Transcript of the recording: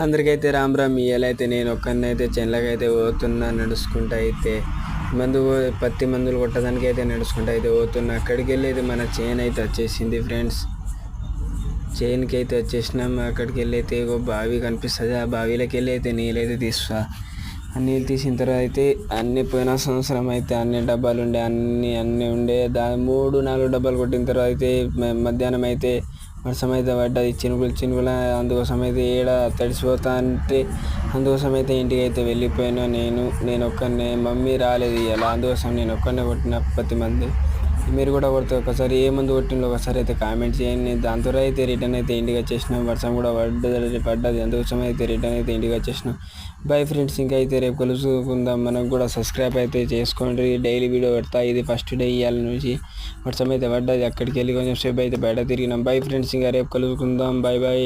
అందరికైతే రామ్ రామ్. ఇయ్యాలైతే నేను ఒక్కరినైతే చెన్లకైతే పోతున్నా నడుచుకుంటా అయితే పత్తి మందులు కొట్టడానికి అయితే నడుచుకుంటా అయితే పోతున్నా. అక్కడికి వెళ్ళేది మన చేను అయితే వచ్చేసింది ఫ్రెండ్స్. చేనుకి అయితే వచ్చేసినాం. అక్కడికి వెళ్ళి అయితే బావి కనిపిస్తుంది. ఆ బావిలోకి వెళ్ళి అయితే నీళ్ళైతే తీస్తా. ఆ నీళ్ళు తీసిన తర్వాత అయితే అన్ని పోయిన సంవత్సరం అయితే అన్ని డబ్బాలు ఉండే అన్నీ ఉండే 3-4 డబ్బాలు కొట్టిన తర్వాత అయితే మధ్యాహ్నం అయితే వర్షం అయితే పడ్డది. చినుకుల అందుకోసం అయితే ఏడ తడిసిపోతా అంటే అందుకోసం అయితే ఇంటికి అయితే వెళ్ళిపోయాను. నేను ఒక్కనే, మమ్మీ రాలేదు ఇలా. అందుకోసం నేను ఒక్కనే కొట్టిన పత్తి మంది. మీరు కూడా కొడితే ఒకసారి ఏ మందు కొట్టిందో ఒకసారి అయితే కామెంట్ చేయండి. దాంతో అయితే రిటర్న్ అయితే ఇంటికి వచ్చేసినాం. వర్షం కూడా పడ్డది అందుకోసం అయితే రిటర్న్ అయితే ఇంటికి వచ్చేసినాం. బై ఫ్రెండ్స్, ఇంకా అయితే రేపు కలుసుకుందాం. మనకు కూడా సబ్స్క్రైబ్ అయితే చేసుకోండి. డైలీ వీడియో పెడతా. ఇది ఫస్ట్ డే ఇవాళ నుంచి. వర్షం అయితే పడ్డది. అక్కడికి వెళ్ళి కొంచెం సేపు అయితే బయట తిరిగినాం. బై ఫ్రెండ్స్, ఇంకా రేపు కలుసుకుందాం. బై.